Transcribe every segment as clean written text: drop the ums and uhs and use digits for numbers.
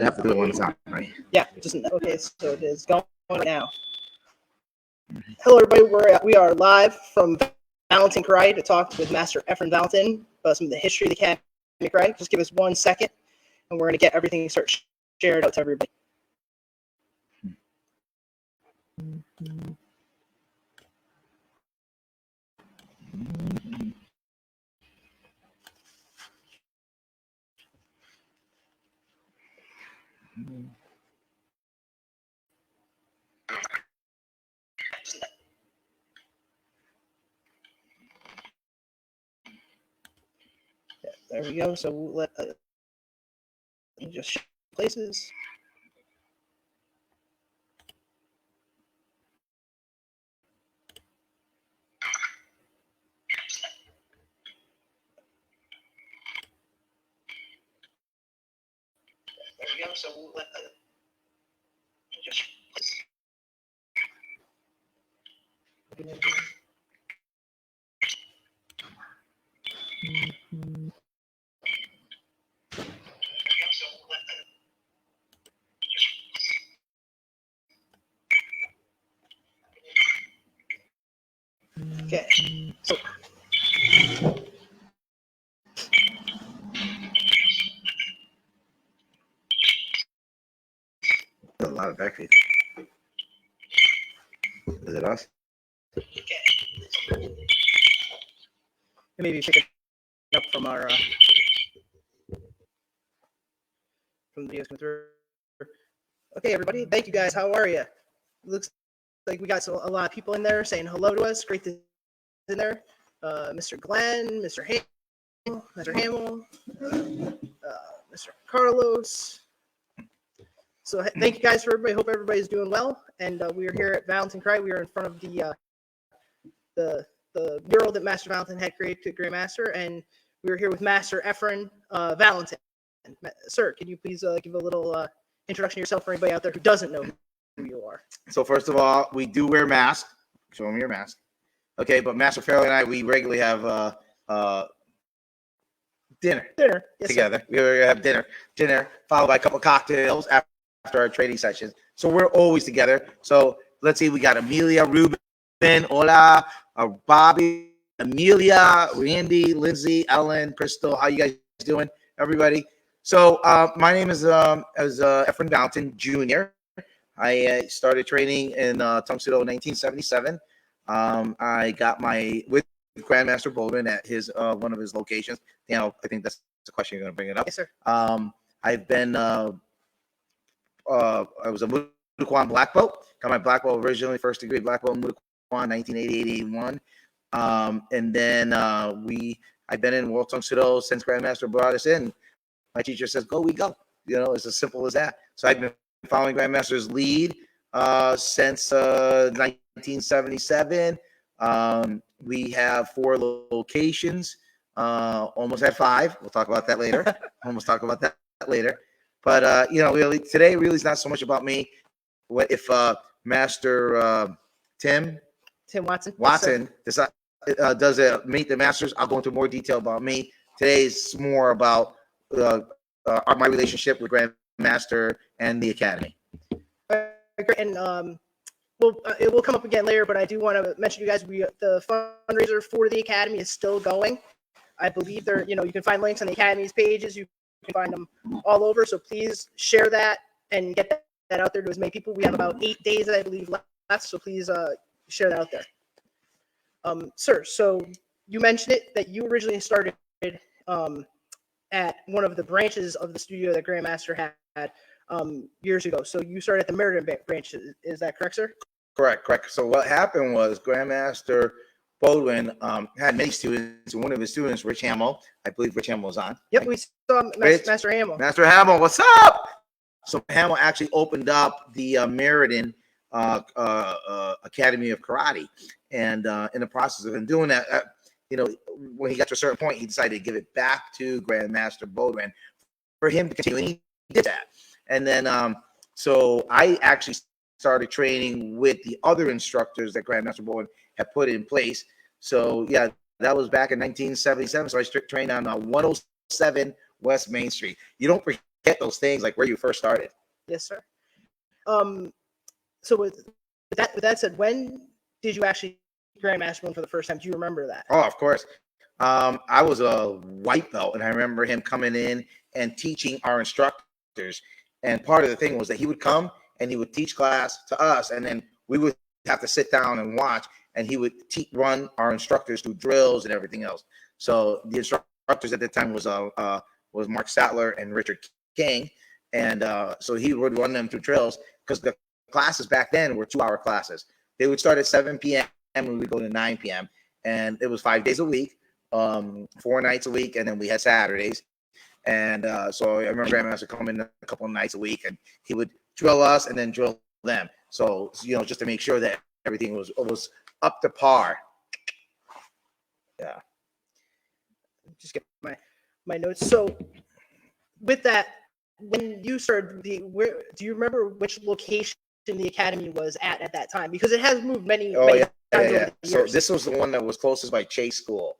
have to do it one time, right? Yeah, just okay. So it is going now. Hello, everybody. We are live from Valentin Karate to talk with Master Efrain Valentin about some of the history of the Academy Karate. Just give us 1 second, and we're going to get everything shared out to everybody. There we go. So we'll let just show places. There we go. So we'll let just okay. So A lot of backfeed. Is it us? okay. Maybe pick it up from our from the videos coming through. Okay, everybody. Thank you guys. How are you? Looks like we got a lot of people in there saying hello to us. Great to in there. Mr. Glenn, Mr. Hamill, Mr. Carlos. So thank you guys for everybody. Hope everybody's doing well. And we are here at Valentin Karate. We are in front of the mural that Master Valentin had created to Grandmaster, and we are here with Master Efrain Valentin. Sir, can you please give a little introduction to yourself for anybody out there who doesn't know who you are? So first of all, we do wear masks. Show me your mask. Okay, but Master Farrelly and I, we regularly have dinner Yes, together. Sir. We have dinner followed by a couple of cocktails after our training sessions. So we're always together. So let's see, we got Amelia, Ruben, Hola, Bobby, Amelia, Randy, Lindsay, Ellen, Crystal. How you guys doing, everybody? So my name is Efrain Valentin Jr. I started training in Tang Soo Do in 1977. I got with Grandmaster Baldwin at his one of his locations. You know, I think that's the question you're going to bring it up. Yes, sir. I've been I was a Muay Kwan black belt. Got my black belt originally, first degree black belt in Muay Kwan, 1988-81. And then I've been in World Tang Soo Do since Grandmaster brought us in. My teacher says, "Go, we go." You know, it's as simple as that. So I've been following Grandmaster's lead since 1977. We have 4 locations. Almost had 5. We'll talk about that later. But you know, really, today really is not so much about me. What if Master Tim Watson does meet the masters? I'll go into more detail about me. Today's more about my relationship with Grandmaster and the Academy. Great. And well, it will come up again later, but I do want to mention to you guys, the fundraiser for the Academy is still going. I believe you can find links on the Academy's pages. You can find them all over. So please share that and get that out there to as many people. We have about 8 days, I believe, left. So please share that out there. Sir, so you mentioned it that you originally started at one of the branches of the studio that Grandmaster had years ago. So you started at the Meriden branch. Is that correct, sir? Correct. So what happened was Grandmaster Baldwin had many students, and one of his students, Rich Hamill, I believe Rich Hamill was on. Yep, we saw Master Hamill. Master Hamill, what's up? So Hamill actually opened up the Meriden Academy of Karate, and in the process of him doing that, you know, when he got to a certain point, he decided to give it back to Grandmaster Baldwin for him to continue, and he did that. And then, so I actually started training with the other instructors that Grandmaster Baldwin had put in place. So yeah, that was back in 1977. So I trained on 107 West Main Street. You don't forget forget those things, like where you first started. Yes, sir. So with that said, when did you actually Grandmaster for the first time? Do you remember that? Oh, of course. I was a white belt, and I remember him coming in and teaching our instructors. And part of the thing was that he would come and he would teach class to us, and then we would have to sit down and watch. And he would run our instructors through drills and everything else. So the instructors at the time was Mark Sattler and Richard King, and so he would run them through drills because the classes back then were 2-hour classes. They would start at 7 p.m. and we would go to 9 p.m. and it was 5 days a week, 4 nights a week, and then we had Saturdays. And so I remember Grandmaster coming a couple of nights a week, and he would drill us and then drill them. So just to make sure that everything was up to par. Yeah. Just get my notes. So with that, when you started do you remember which location the academy was at that time? Because it has moved many times over the years. So this was the one that was closest by Chase School.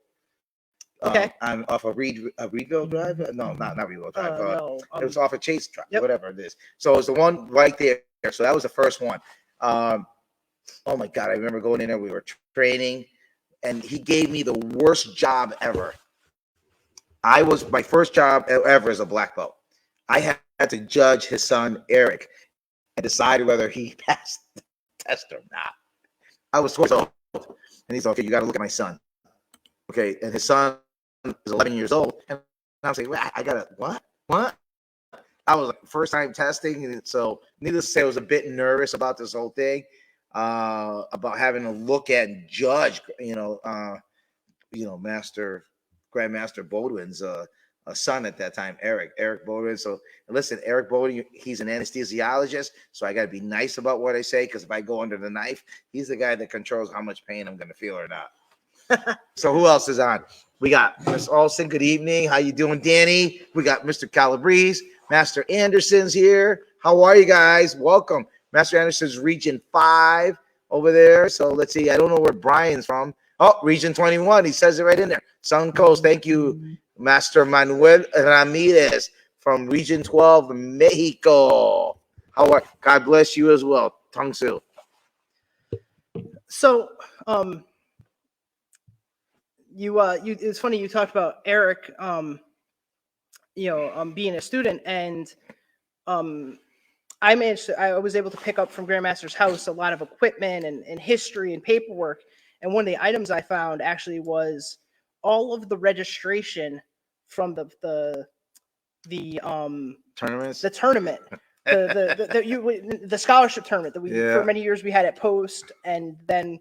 Okay. I'm off of Reedville Drive. No, not Reedville Drive. No. It was off of Chase Drive, Yep. whatever it is. So it's the one right there. So that was the first one. Oh my God, I remember going in there. We were training, and he gave me the worst job ever. My first job ever as a black belt. I had to judge his son Eric and decide whether he passed the test or not. I was 12 years old, and he's like, "Okay, you got to look at my son." Okay, and his son is 11 years old, and I was like, well, "I gotta what? I was like, first time testing, and so needless to say, I was a bit nervous about this whole thing, about having to look at and judge, Grandmaster Baldwin's son at that time, Eric Baldwin. So listen, Eric Baldwin, he's an anesthesiologist, so I got to be nice about what I say, because if I go under the knife, he's the guy that controls how much pain I'm going to feel or not. So who else is on? We got Miss Olsen. Good evening. How you doing, Danny? We got Mr. Calabrese. Master Anderson's here. How are you guys? Welcome. Master Anderson's Region 5 over there. So let's see. I don't know where Brian's from. Oh, Region 21. He says it right in there. Sun Coast. Thank you, Master Manuel Ramirez from Region 12, Mexico. God bless you as well. Tang Soo. So, it's funny you talked about Eric, being a student, and I was able to pick up from Grandmaster's house a lot of equipment and history and paperwork. And one of the items I found actually was all of the registration from the Tournaments? the tournament, the scholarship tournament that for many years we had at Post, and then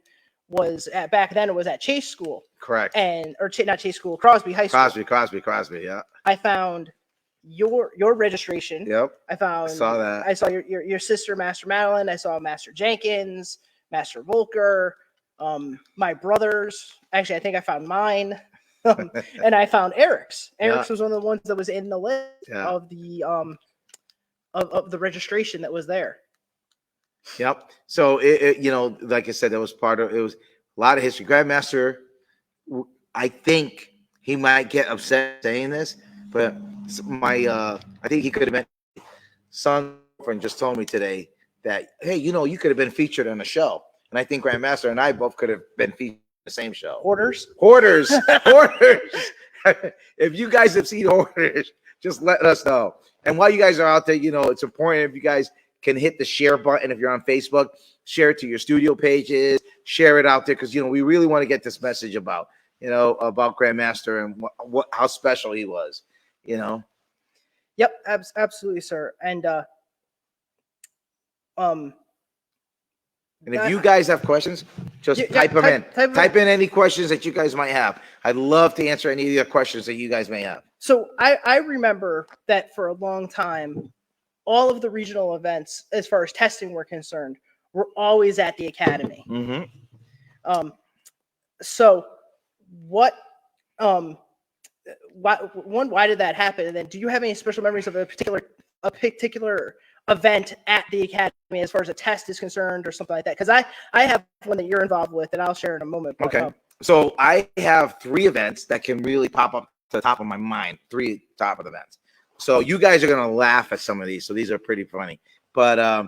back then it was at Chase School. Correct. Not Chase School, Crosby High School. Crosby, yeah. I found your registration. Yep. I saw that. I saw your sister, Master Madeline. I saw Master Jenkins, Master Volker, my brothers. Actually, I think I found mine. And I found Eric's. Eric's was one of the ones that was in the list of the of the registration that was there. Yep. So like I said, it was a lot of history. Grandmaster, I think he might get upset saying this, but I think he could have been. Son just told me today that, hey, you could have been featured on a show, and I think Grandmaster and I both could have been featured in the same show. Hoarders. If you guys have seen Hoarders, just let us know. And while you guys are out there, it's important if you guys can hit the share button. If you're on Facebook, share it to your studio pages, share it out there, because we really want to get this message about Grandmaster and how special he was. Yep, absolutely, sir. And if you guys have questions, just type them in. Type in any questions that you guys might have. I'd love to answer any of your questions that you guys may have. So I remember that for a long time, all of the regional events, as far as testing were concerned, were always at the academy. Mm-hmm. So why did that happen? And then, do you have any special memories of a particular event at the academy as far as a test is concerned, or something like that? Because I have one that you're involved with, and I'll share in a moment. Okay. So I have 3 events that can really pop up to the top of my mind. 3 top of the events. So you guys are gonna laugh at some of these. So these are pretty funny. But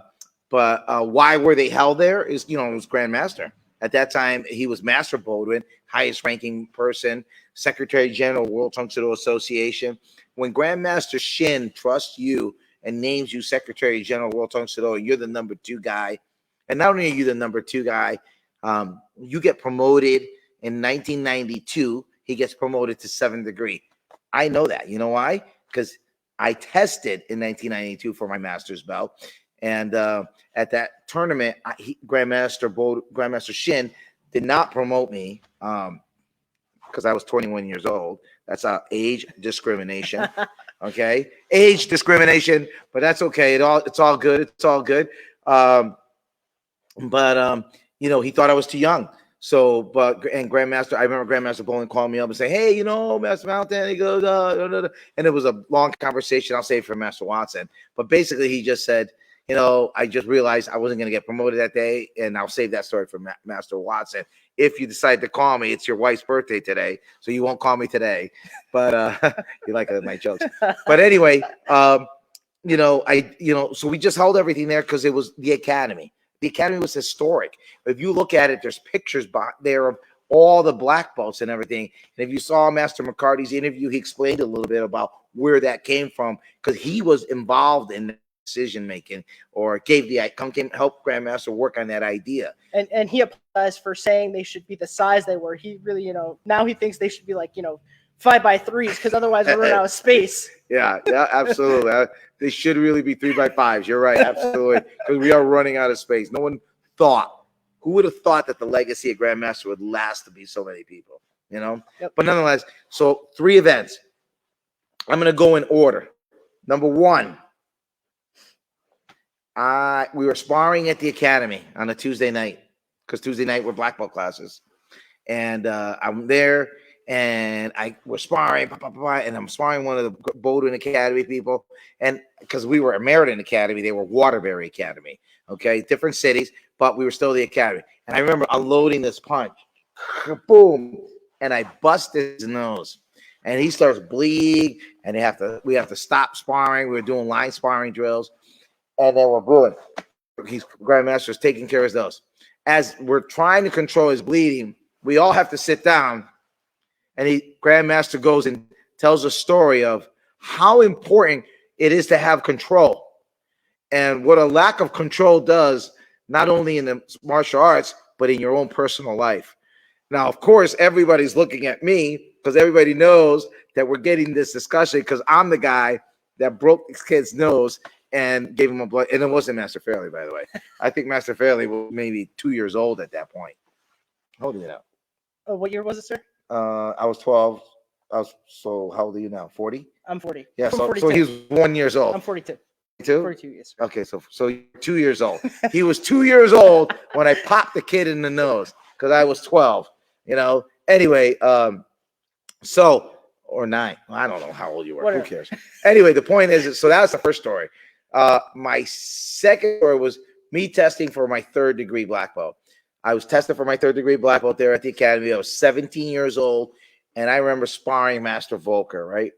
why were they held there? Is it was Grandmaster. At that time, he was Master Baldwin, highest ranking person, Secretary General, World Tang Soo Do Association. When Grandmaster Shin trusts you and names you Secretary General, World Tang Soo Do, and you're the number 2 guy, and not only are you the number 2 guy, you get promoted in 1992. He gets promoted to 7th degree. I know that. You know why? Because I tested in 1992 for my master's belt. And at that tournament, Grandmaster Shin did not promote me because I was 21 years old. That's age discrimination. Okay, age discrimination, but that's okay. It's all good. It's all good. But he thought I was too young. So, and Grandmaster, I remember Grandmaster Bowling calling me up and saying, "Hey, Master Valentin," he goes, and it was a long conversation. I'll save it for Master Watson. But basically, he just said, I just realized I wasn't going to get promoted that day, and I'll save that story for Master Watson. If you decide to call me, it's your wife's birthday today, so you won't call me today. But you like my jokes. But anyway, so we just held everything there because it was the academy. The academy was historic. If you look at it, there's pictures there of all the black belts and everything. And if you saw Master McCarty's interview, he explained a little bit about where that came from because he was involved in decision making or came help Grandmaster work on that idea. And he apologized for saying they should be the size they were. He really, now he thinks they should be like 5x3s because otherwise we're running out of space. Yeah, absolutely. They should really be 3x5s. You're right, absolutely, because we are running out of space. No one thought. Who would have thought that the legacy of Grandmaster would last to be so many people? Yep. But nonetheless, so 3 events. I'm going to go in order. Number 1, we were sparring at the academy on a Tuesday night because Tuesday night were black belt classes, and I'm there. And we're sparring, and I'm sparring one of the Bowdoin Academy people. And because we were a Meriden Academy, they were Waterbury Academy. Okay, different cities, but we were still the academy. And I remember unloading this punch, boom, and I bust his nose, and he starts bleeding. And we have to stop sparring. We were doing line sparring drills, and then we're booing. Grandmaster's taking care of his nose. As we're trying to control his bleeding, we all have to sit down. And Grandmaster goes and tells a story of how important it is to have control and what a lack of control does, not only in the martial arts, but in your own personal life. Now, of course, everybody's looking at me because everybody knows that we're getting this discussion because I'm the guy that broke this kid's nose and gave him a blood. And it wasn't Master Farrelly, by the way. I think Master Farrelly was maybe 2 years old at that point. How old are you now? Oh, what year was it, sir? I was 12. So how old are you now? 40? I'm 40. Yeah, so he was 1 year old. I'm 42. 42? Yes, sir. Okay, so you're 2 years old. He was 2 years old when I popped the kid in the nose because I was 12. Anyway, or 9. I don't know how old you were. Whatever. Who cares? Anyway, the point is, so that was the first story. My second story was me testing for my 3rd degree black belt. I was tested for my 3rd degree black belt there at the academy. I was 17 years old, and I remember sparring Master Volker, right?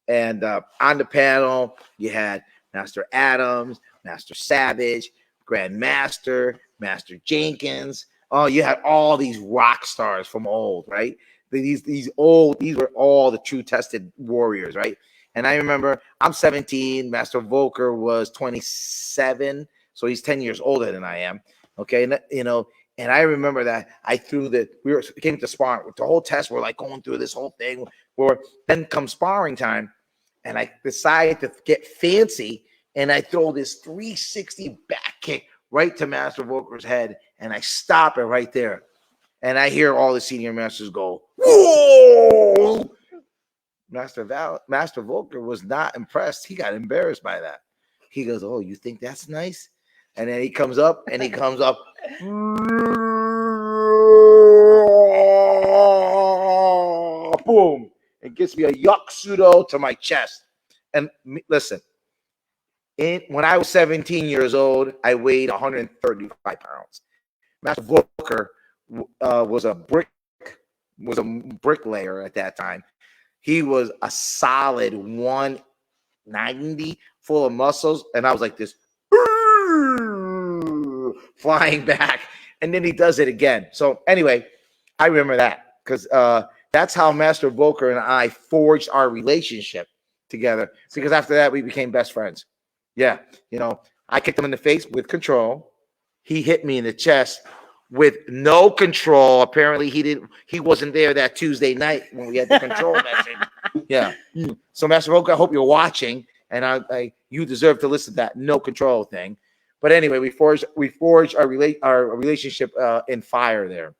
And on the panel, you had Master Adams, Master Savage, Grandmaster, Master Jenkins. Oh, you had all these rock stars from old, right? These were all the true tested warriors, right? And I remember I'm 17, Master Volker was 27, so he's 10 years older than I am. Okay, and I remember that we came to sparring with the whole test. We're like going through this whole thing. Where then comes sparring time, and I decide to get fancy, and I throw this 360 back kick right to Master Volker's head, and I stop it right there. And I hear all the senior masters go, "Whoa!" Master Volker was not impressed. He got embarrassed by that. He goes, "Oh, you think that's nice?" And then he comes up, boom, and gets me a yuck pseudo to my chest. And listen, when I was 17 years old, I weighed 135 pounds. Master Volker was a bricklayer at that time. He was a solid 90, full of muscles, and I was like this flying back, and then he does it again. So anyway, I remember that because that's how Master Volker and I forged our relationship together, because after that we became best friends. Yeah, I kicked him in the face with control. He hit me in the chest with no control. Apparently he wasn't there that Tuesday night when we had the control message. Yeah. So Master Volker, I hope you're watching, and you deserve to listen to that no control thing. But anyway, we forged our relationship in fire there.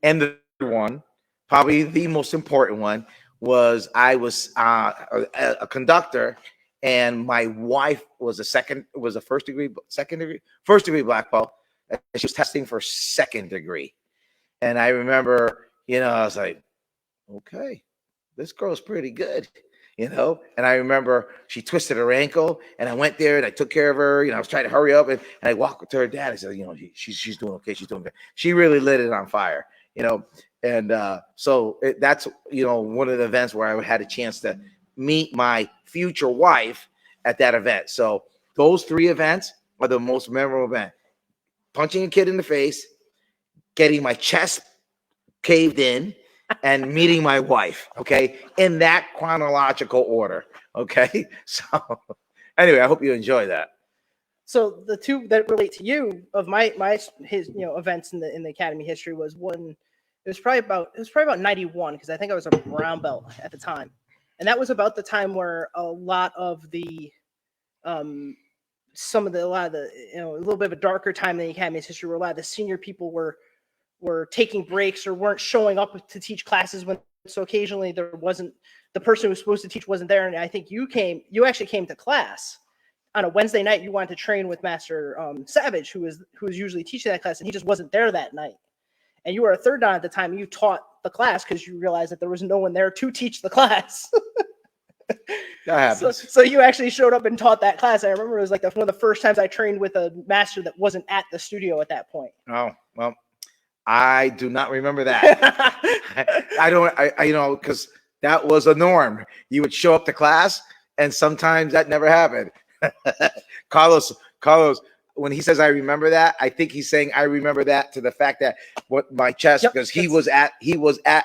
And the one, probably the most important one, was I was a conductor, and my wife was a first degree black belt, and she was testing for second degree. And I remember, I was like, okay, this girl's pretty good, And I remember she twisted her ankle, and I went there and I took care of her. I was trying to hurry up, and I walked to her dad. I said, she's doing okay. She's doing good. She really lit it on fire, And so that's, one of the events where I had a chance to meet my future wife at that event. So those 3 events are the most memorable event. Punching a kid in the face, getting my chest caved in, and meeting my wife, okay, in that chronological order, okay. So anyway, I hope you enjoy that. So the 2 that relate to you of his events in the academy history was one. It was probably about 91, because I think I was a brown belt at the time, and that was about the time where a lot of the a little bit of a darker time in the academy's history, where a lot of the senior people were taking breaks or weren't showing up to teach classes so occasionally there wasn't, the person who was supposed to teach wasn't there. And I think you actually came to class on a Wednesday night. You wanted to train with Master Savage, who was usually teaching that class, and he just wasn't there that night. And you were a third dan at the time. You taught the class because you realized that there was no one there to teach the class. That happens. So you actually showed up and taught that class. I remember it was like one of the first times I trained with a master that wasn't at the studio at that point. Oh, well, I do not remember that. I don't, because that was a norm. You would show up to class, and sometimes that never happened. Carlos, when he says I remember that, I think he's saying I remember that to the fact that what my chest, because he was at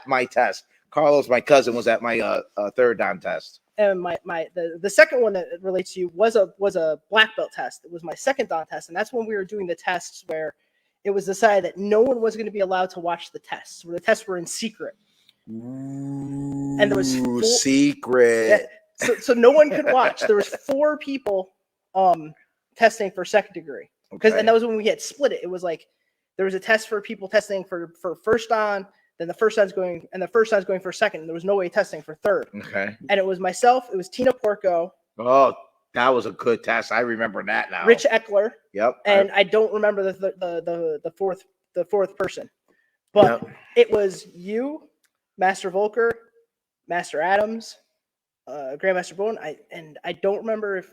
my test. Carlos, my cousin, was at my third dan test. And the second one that relates to you was a black belt test. It was my second dan test, and that's when we were doing the tests where it was decided that no one was going to be allowed to watch the tests. Where the tests were in secret. Ooh, and there was secret. Yeah, so no one could watch. There was 4 people testing for second degree, and that was when we had split it. It was like there was a test for people testing for first dan, then the first dan's going for second, and there was no way testing for third. Okay. And it was myself, it was Tina Porco. Oh, that was a good test. I remember that now. Rich Eckler. Yep. And I don't remember the fourth person, but It was you, Master Volker, Master Adams, Grandmaster Bone. I don't remember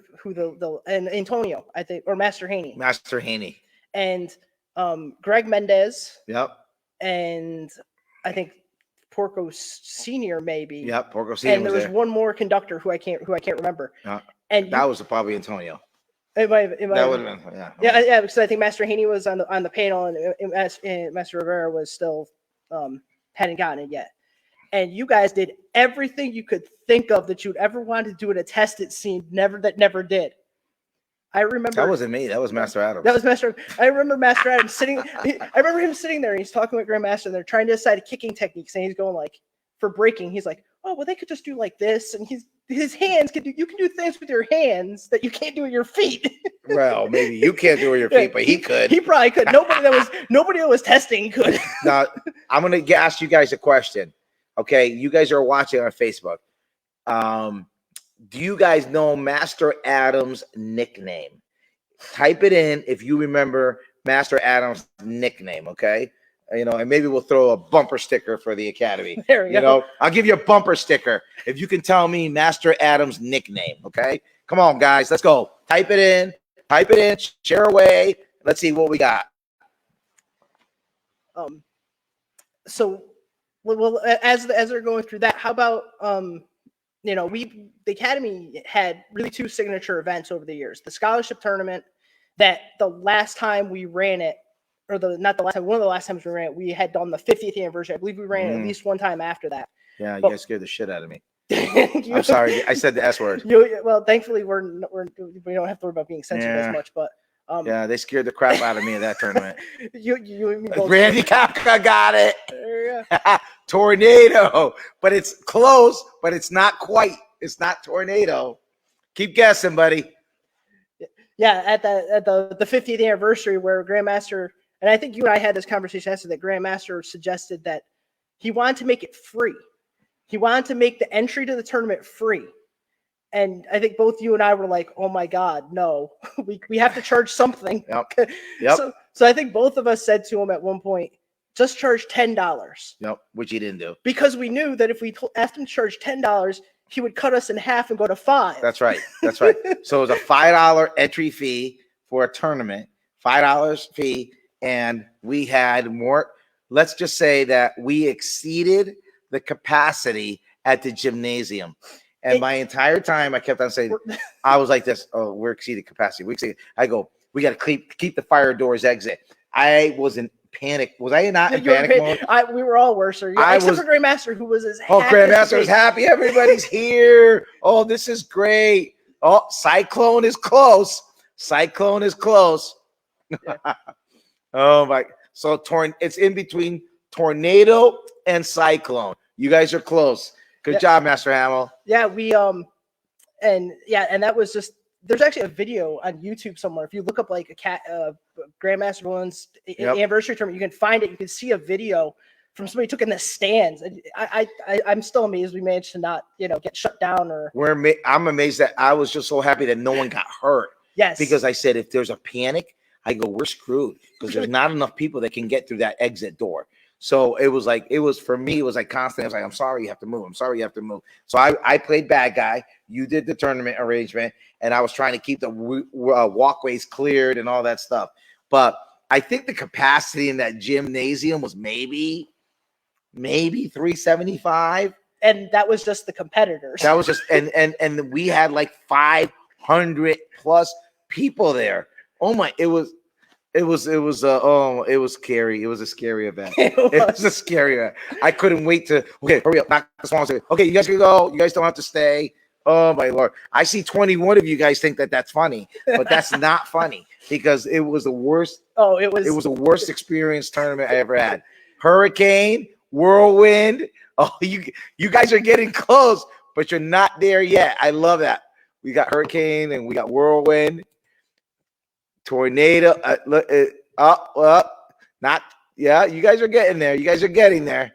and Antonio, I think, or Master Haney. Master Haney. And Greg Mendez. Yep. And I think Porco Senior, maybe. Yep, Porco Senior. And there was one more conductor who I can't remember. And that was probably Antonio. That would have been, yeah, because I think Master Haney was on the panel, and Master Rivera was still hadn't gotten it yet. And you guys did everything you could think of that you'd ever wanted to do in a test. It seemed never did. I remember that wasn't me. That was Master Adams. That was Master. I remember Master Adams sitting. I remember him sitting there, and he's talking with Grandmaster, and they're trying to decide kicking techniques, and he's going like, for breaking, he's like, oh, well, they could just do like this, and his hands can do. You can do things with your hands that you can't do with your feet. Well, maybe you can't do it with your feet, but he could. He probably could. Nobody that was testing could. Now, I'm gonna ask you guys a question. Okay, you guys are watching on Facebook. Do you guys know Master Adams' nickname? Type it in if you remember Master Adams' nickname, okay? And maybe we'll throw a bumper sticker for the Academy. There we go. I'll give you a bumper sticker if you can tell me Master Adams' nickname, okay? Come on, guys, let's go. Type it in, share away. Let's see what we got. So, well, as they're going through that, how about the Academy had really two signature events over the years. The scholarship tournament that the last time we ran it, or not the last time, one of the last times we ran it, we had done the 50th anniversary. I believe we ran it at least one time after that. Yeah, you But- guys scared the shit out of me. I'm sorry, I said the S word. Well, thankfully we don't have to worry about being censored as much, but yeah, they scared the crap out of me in that tournament. you and me both. Randy Kafka got it. Yeah. Tornado, but it's close, but it's not quite. It's not tornado. Keep guessing, buddy. Yeah, at the 50th anniversary where Grandmaster, and I think you and I had this conversation yesterday, that Grandmaster suggested that he wanted to make it free. He wanted to make the entry to the tournament free. And I think both you and I were like, oh my God, no, we have to charge something. Yep. So I think both of us said to him at one point, just charge $10. Yep, which he didn't do. Because we knew that if we asked him to charge $10, he would cut us in half and go to $5. That's right. That's right. So it was a $5 entry fee for a tournament, $5 fee. And we had more. Let's just say that we exceeded the capacity at the gymnasium. And my entire time I kept on saying, I was like this, oh, we're exceeding capacity. I go, we got to keep the fire doors exit. I was in panic. Was I not in panic mode? We were all worse. Except for Grandmaster, who was as happy. Oh, Grandmaster was happy. Everybody's here. Oh, this is great. Oh, Cyclone is close. Cyclone is close. Yeah. Oh my. So it's in between tornado and cyclone. You guys are close. Good job, Master Hamill. Yeah, and that was just. There's actually a video on YouTube somewhere. If you look up like Grandmaster One's anniversary tournament, you can find it. You can see a video from somebody took in the stands. And I'm still amazed we managed to not get shut down or. I'm amazed that I was just so happy that no one got hurt. Yes. Because I said if there's a panic, I go, we're screwed because there's not enough people that can get through that exit door. So for me, it was like constant. I was like, I'm sorry, you have to move. I'm sorry, you have to move. So I played bad guy. You did the tournament arrangement, and I was trying to keep the walkways cleared and all that stuff. But I think the capacity in that gymnasium was maybe 375. And that was just the competitors. That was just, and we had like 500 plus people there. Oh my, it was scary. It was a scary event. It was a scary event. I couldn't wait to hurry up, knock the swans. Okay, you guys can go. You guys don't have to stay. Oh my Lord. I see 21 of you guys think that that's funny, but that's not funny because it was the worst. Oh, it was the worst experience tournament I ever had. Hurricane, whirlwind. Oh, you guys are getting close, but you're not there yet. I love that. We got hurricane and we got whirlwind. Tornado, you guys are getting there. You guys are getting there.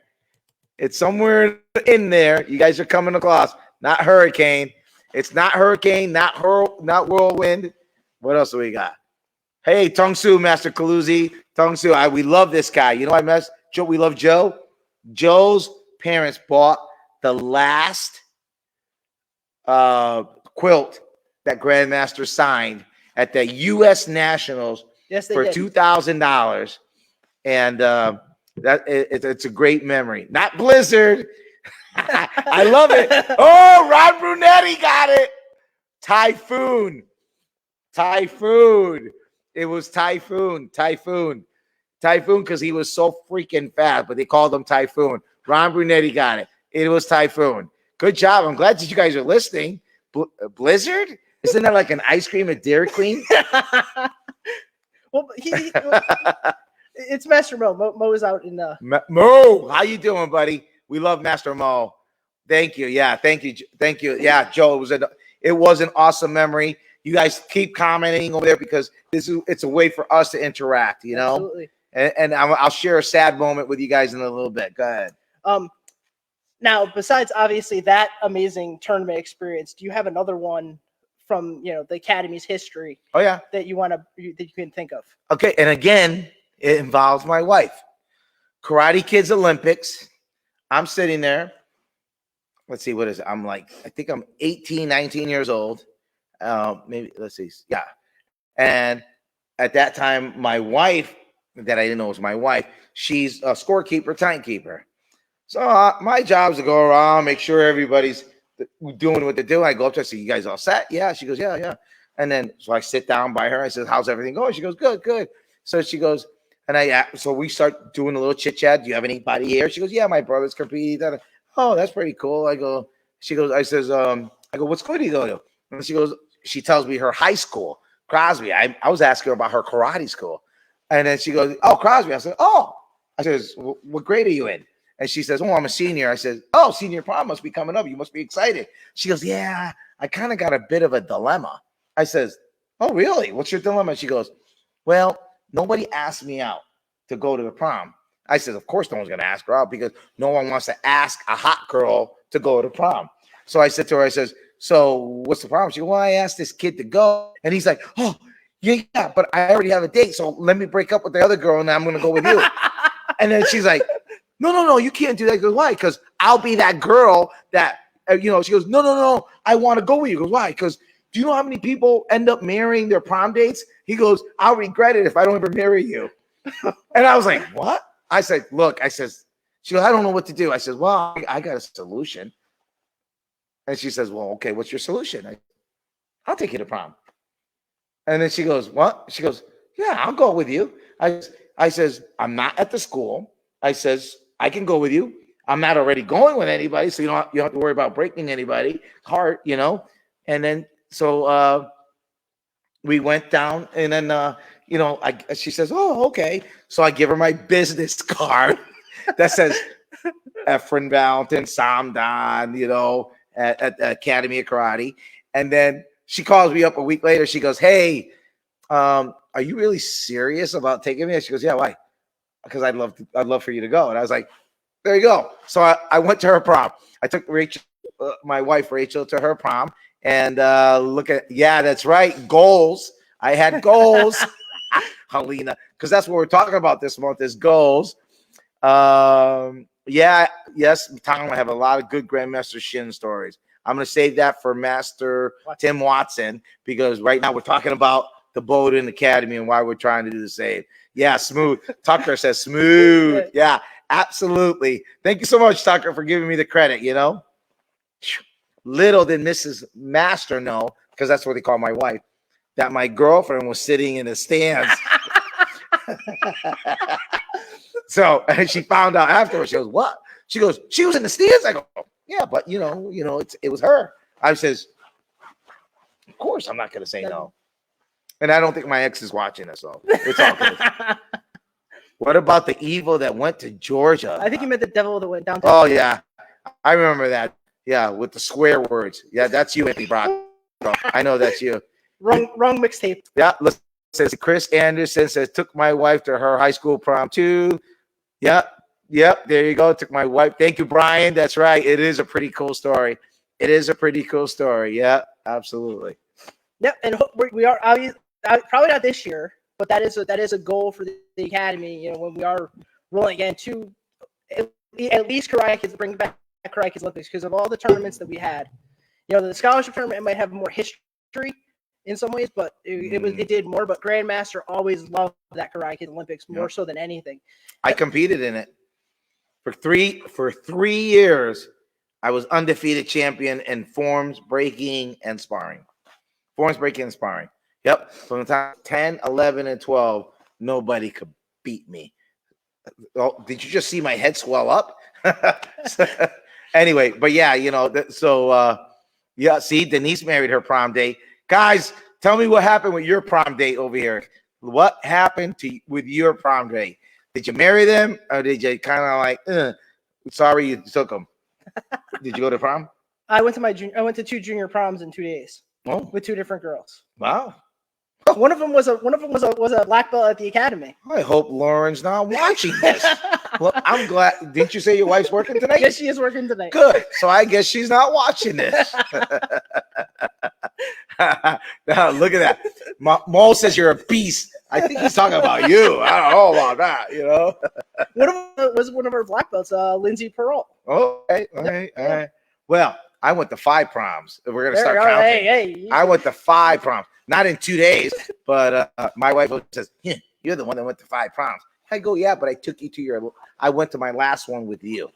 It's somewhere in there. You guys are coming across. Not hurricane. It's not hurricane, not whirlwind. What else do we got? Hey, Tang Soo, Master Kaluzi. Tang Soo, we love this guy. You know I mess Joe. We love Joe. Joe's parents bought the last quilt that Grandmaster signed at the U.S. Nationals for $2,000, and it's a great memory. Not Blizzard. I love it. Oh, Ron Brunetti got it. Typhoon. It was Typhoon because he was so freaking fast, but they called him Typhoon. Ron Brunetti got it. It was Typhoon. Good job. I'm glad that you guys are listening. Blizzard? Isn't that like an ice cream at Dairy Queen? Well, it's Master Mo. Mo is out in the. Mo, how you doing, buddy? We love Master Mo. Thank you. Yeah, thank you. Yeah, Joe, it was an awesome memory. You guys keep commenting over there because it's a way for us to interact, Absolutely. And I'll share a sad moment with you guys in a little bit. Go ahead. Now, besides obviously that amazing tournament experience, do you have another one from the Academy's history? Oh yeah, that you can think of? Okay, and again, it involves my wife. Karate Kids Olympics. I'm sitting there. Let's see, what is it? I think I'm 18, 19 years old. Maybe, let's see. Yeah. And at that time, my wife, that I didn't know was my wife, she's a scorekeeper, timekeeper. So my job is to go around, make sure everybody's doing what they're doing. I go up to her, I say, you guys all set? Yeah. She goes, yeah. And then so I sit down by her. I said, how's everything going? She goes, good. So she goes, and so we start doing a little chit chat. Do you have anybody here? She goes, yeah, my brother's competing. Oh, that's pretty cool. I go, I go, what school do you go to? And she tells me her high school, Crosby. I was asking her about her karate school. And then she goes, oh, Crosby. I said, oh. I says, what grade are you in? And she says, oh, I'm a senior. I said, oh, senior prom must be coming up. You must be excited. She goes, yeah, I kind of got a bit of a dilemma. I says, oh, really? What's your dilemma? She goes, well, nobody asked me out to go to the prom. I said, of course no one's going to ask her out because no one wants to ask a hot girl to go to prom. So I said to her, I says, so what's the problem? She goes, well, I asked this kid to go. And he's like, oh, yeah, but I already have a date. So let me break up with the other girl and I'm going to go with you. And then she's like, no, you can't do that. He goes, why? Because I'll be that girl that, she goes, no, I want to go with you. He goes, why? Because do you know how many people end up marrying their prom dates? He goes, I'll regret it if I don't ever marry you. And I was like, what? I said, look, she goes, I don't know what to do. I said, well, I got a solution. And she says, well, okay, what's your solution? I'll take you to prom. And then she goes, what? She goes, yeah, I'll go with you. I says, I'm not at the school. I says, I can go with you. I'm not already going with anybody, so you don't have to worry about breaking anybody's heart, And then so we went down, and then she says, oh, okay. So I give her my business card that says Efrain, Valentin, Samdan, at the Academy of Karate. And then she calls me up a week later. She goes, hey, are you really serious about taking me? She goes, yeah, why? Because I'd love for you to go. And I was like, there you go. So I went to her prom. I took Rachel, my wife Rachel, to her prom. And that's right, goals. I had goals, Helena, because that's what we're talking about this month is goals. Yes, Tom, I have a lot of good Grandmaster Shin stories. I'm going to save that for Master Tim Watson because right now we're talking about the Bowdoin Academy and why we're trying to do the save. Yeah, smooth. Tucker says smooth. Yeah, absolutely. Thank you so much, Tucker, for giving me the credit, Little did Mrs. Master know, because that's what they call my wife, that my girlfriend was sitting in the stands. So and she found out afterwards. She goes, what? She goes, she was in the stands. I go, yeah, but it was her. I says, of course I'm not going to say no. And I don't think my ex is watching this, so it's all good. What about the evil that went to Georgia? I think you meant the devil that went down to. Oh, yeah. I remember that. Yeah, with the swear words. Yeah, that's you, Anthony Brock. I know that's you. Wrong mixtape. Yeah, listen, says Chris Anderson says, took my wife to her high school prom too. Yep, there you go. Took my wife. Thank you, Brian. That's right. It is a pretty cool story. Yeah, absolutely. Yep, and we are probably not this year, but that is a goal for the academy. When we are rolling again to at least Karate Kids, bring back Karate Kids Olympics because of all the tournaments that we had. The scholarship tournament might have more history in some ways, but it did more. But Grandmaster always loved that Karate Kids Olympics more so than anything. I competed in it for 3 years. I was undefeated champion in forms breaking and sparring. Yep. From the time 10, 11, and 12, nobody could beat me. Oh, did you just see my head swell up? Anyway, but yeah, see, Denise married her prom date. Guys, tell me what happened with your prom date over here. What happened with your prom date? Did you marry them, or did you kind of like, sorry you took them? Did you go to prom? I went to 2 junior proms in 2 days. Oh. With 2 different girls. Wow. One of them was a black belt at the academy. I hope Lauren's not watching this. Well, I'm glad. Didn't you say your wife's working tonight? Yes, she is working tonight. Good. So I guess she's not watching this. Now, look at that. Mo says you're a beast. I think he's talking about you. I don't know about that, One of our black belts, Lindsay Pearl. Okay. All right. Well, I went to 5 proms. We're going to start counting. Hey. I went to 5 proms. Not in 2 days, but my wife says, you're the one that went to 5 proms. I go, yeah, but I took you to I went to my last one with you.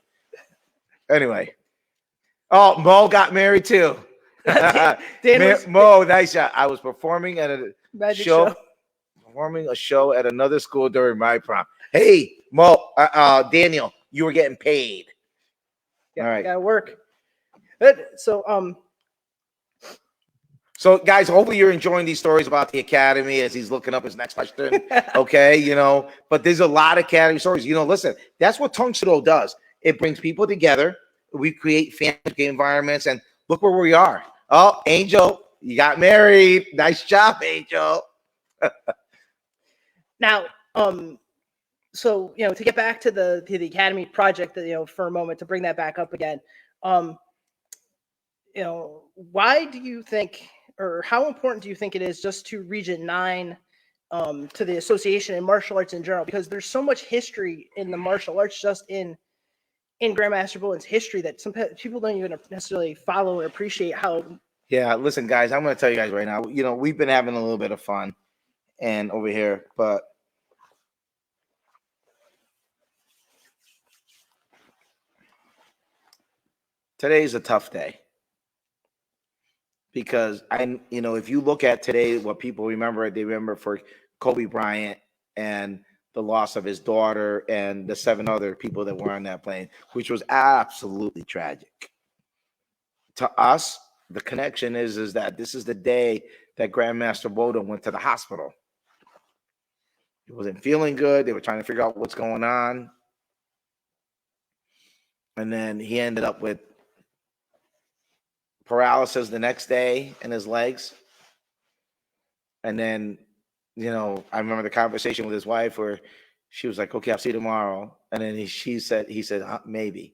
Anyway. Oh, Mo got married too. Dan was Mo, nice shot. I was performing at a magic show, show. performing a show at another school during my prom. Hey, Mo, Daniel, you were getting paid. All right. Gotta work. Good. So So, guys, hopefully you're enjoying these stories about the academy as he's looking up his next question. Okay, but there's a lot of academy stories. Listen, that's what Tang Soo Do does. It brings people together. We create family environments, and look where we are. Oh, Angel, you got married. Nice job, Angel. now, so to get back to the academy project, for a moment, to bring that back up again, why do you think, or how important do you think it is just to Region 9, to the association and martial arts in general? Because there's so much history in the martial arts, just in Grandmaster Bowen's history, that some people don't even necessarily follow or appreciate how. Yeah, listen, guys, I'm going to tell you guys right now. We've been having a little bit of fun, and over here, but today's a tough day. Because if you look at today, what people remember, they remember for Kobe Bryant and the loss of his daughter and the 7 other people that were on that plane, which was absolutely tragic. To us, the connection is that this is the day that Grandmaster Bodo went to the hospital. He wasn't feeling good. They were trying to figure out what's going on. And then he ended up with paralysis the next day in his legs. And then, I remember the conversation with his wife where she was like, okay, I'll see you tomorrow. And then he said, maybe.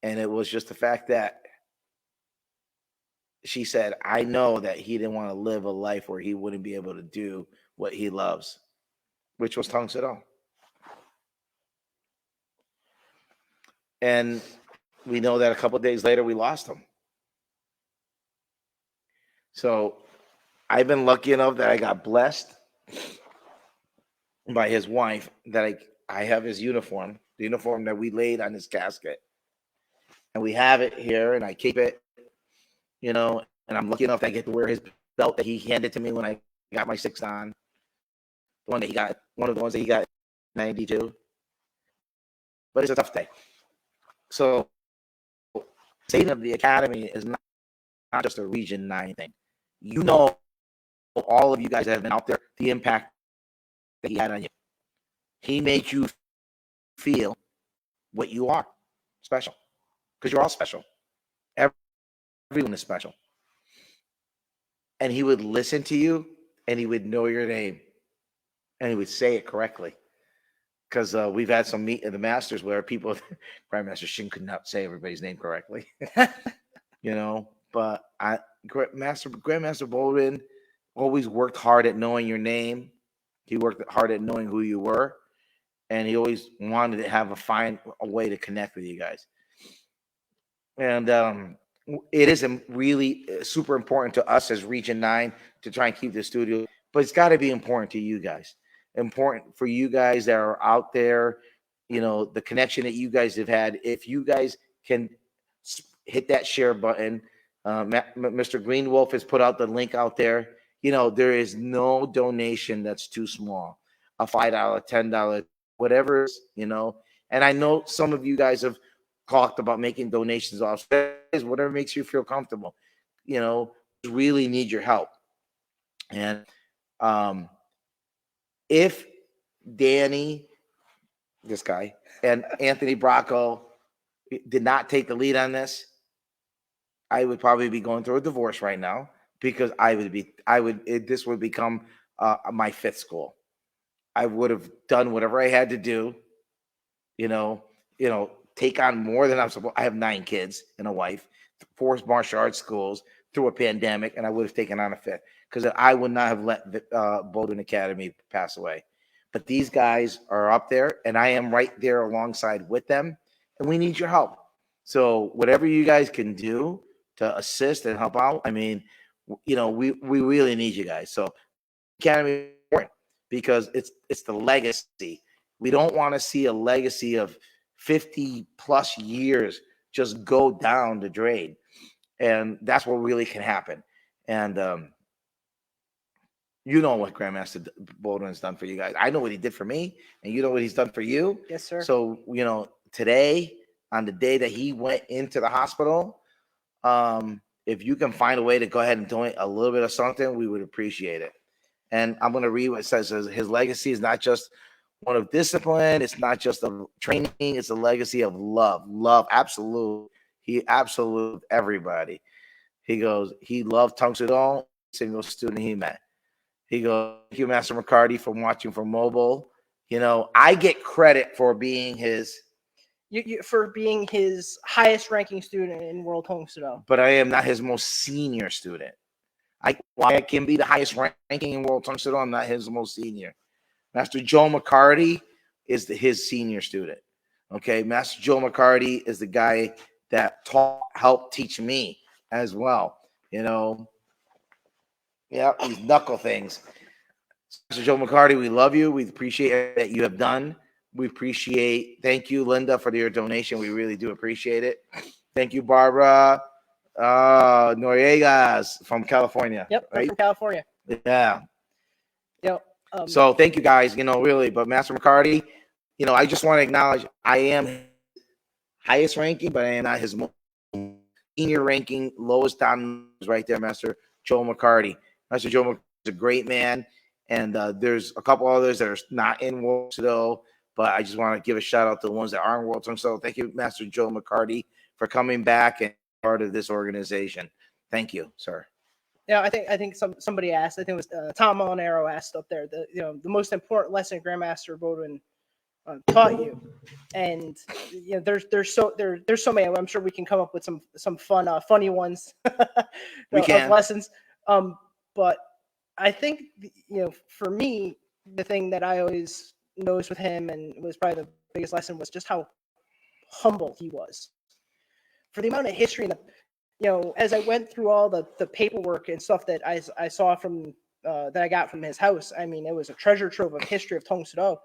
And it was just the fact that she said, I know that he didn't want to live a life where he wouldn't be able to do what he loves, which was Tang Soo Do. And we know that a couple of days later, we lost him. So I've been lucky enough that I got blessed by his wife, that I have his uniform, the uniform that we laid on his casket. And we have it here, and I keep it, and I'm lucky enough that I get to wear his belt that he handed to me when I got my 6th on. The one that he got, one of the ones that he got in 92. But it's a tough day. So saving of the academy is not just a Region 9 thing. All of you guys that have been out there, the impact that he had on you. He made you feel what you are, special. Because you're all special. Everyone is special. And he would listen to you, and he would know your name, and he would say it correctly. Because we've had some meet in the Masters where people, Grandmaster Shin could not say everybody's name correctly. But Grandmaster Bowden always worked hard at knowing your name. He worked hard at knowing who you were, and he always wanted to have a way to connect with you guys. And it is really super important to us as Region 9 to try and keep the studio, but it's got to be important to you guys. Important for you guys that are out there, the connection that you guys have had. If you guys can hit that share button, Mr. Green Wolf has put out the link out there. There is no donation that's too small. A $5, $10, whatever it is, And I know some of you guys have talked about making donations off, whatever makes you feel comfortable. Really need your help. And if Danny, this guy, and Anthony Bracco did not take the lead on this, I would probably be going through a divorce right now, because this would become my 5th school. I would have done whatever I had to do, take on more than I'm supposed. I have 9 kids and a wife, 4 martial arts schools through a pandemic, and I would have taken on a 5th, because I would not have let Bowden Academy pass away. But these guys are up there, and I am right there alongside with them, and we need your help. So whatever you guys can do to assist and help out, I mean, we really need you guys. So Academy is important because it's the legacy. We don't want to see a legacy of 50 plus years just go down the drain. And that's what really can happen. And you know what Grandmaster Baldwin's done for you guys. I know what he did for me, and you know what he's done for you. Yes, sir. So, today, on the day that he went into the hospital, if you can find a way to go ahead and donate a little bit of something, we would appreciate it. And I'm going to read what it says. His legacy is not just one of discipline. It's not just of training. It's a legacy of love. Love, absolute. He absolute everybody. He goes, he loved Tang Soo Do, single student he met. He goes, thank you, Master McCarty, for watching from mobile. I get credit for being his for being his highest ranking student in World Tang Soo Do. But I am not his most senior student. I can be the highest ranking in World Tang Soo Do. I'm not his most senior. Master Joe McCarty is his senior student. Okay, Master Joe McCarty is the guy that helped teach me as well. Yeah, these knuckle things. Master Joe McCarty, we love you. We appreciate that you have done. Thank you, Linda, for your donation. We really do appreciate it. Thank you, Barbara Noriegas from California. Yep, right? From California. Yeah. Yep. So thank you guys, really. But Master McCarty, I just want to acknowledge I am his highest ranking, but I am not his senior ranking. Lowest down is right there, Master Joe McCarty. Master Joe McCarty is a great man. And there's a couple others that are not in World Tang Soo Do, but I just want to give a shout out to the ones that are in World Tang Soo Do. Thank you, Master Joe McCarty, for coming back and part of this organization. Thank you, sir. Yeah, I think somebody asked. I think it was Tom Molinaro asked up there. The most important lesson Grandmaster Baldwin taught you, and there's so many. I'm sure we can come up with some fun funny ones. We can lessons. But I think for me, the thing that I always noticed with him and was probably the biggest lesson was just how humble he was. For the amount of history and as I went through all the paperwork and stuff that I saw from that I got from his house, I mean, it was a treasure trove of history of Tang Soo Do,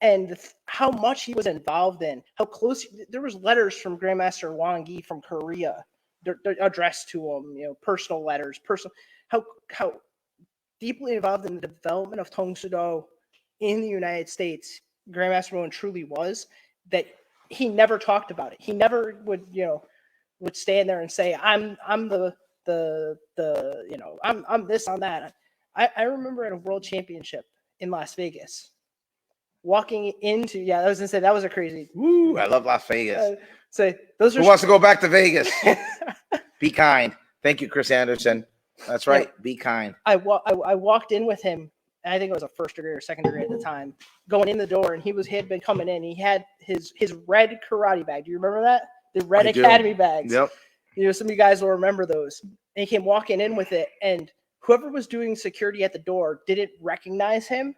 and how much he was involved in, how close there was letters from Grandmaster Wang Yi from Korea, they're addressed to him, personal letters, how deeply involved in the development of Tang Soo Do in the United States Grandmaster Baldwin truly was, that he never talked about it. He never would stand there and say, I'm I'm this, I'm that. I remember at a world championship in Las Vegas, walking into, I was gonna say that was a crazy. Woo, I love Las Vegas. Those are. Who wants to go back to Vegas? Be kind. Thank you, Chris Anderson. That's right. Yeah. Be kind. I walked in with him. I think it was a first degree or second degree at the time. Going in the door, and he had been coming in. He had his red karate bag. Do you remember that? The red Academy bags. Yep. Some of you guys will remember those. And he came walking in with it, and whoever was doing security at the door didn't recognize him.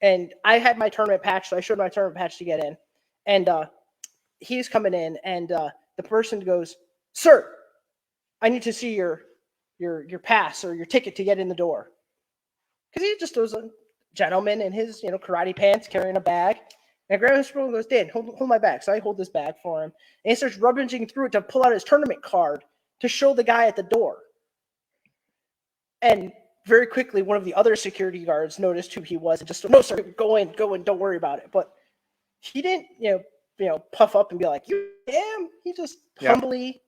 And I had my tournament patch, so I showed my tournament patch to get in. And he's coming in, and the person goes, "Sir, I need to see your pass or your ticket to get in the door." Because he just was a gentleman in his karate pants carrying a bag. And Grandmaster Baldwin goes, "Dan, hold my bag." So I hold this bag for him. And he starts rummaging through it to pull out his tournament card to show the guy at the door. And very quickly, one of the other security guards noticed who he was and just, "No, sir, go in, don't worry about it." But he didn't, puff up and be like, "You am." He just humbly.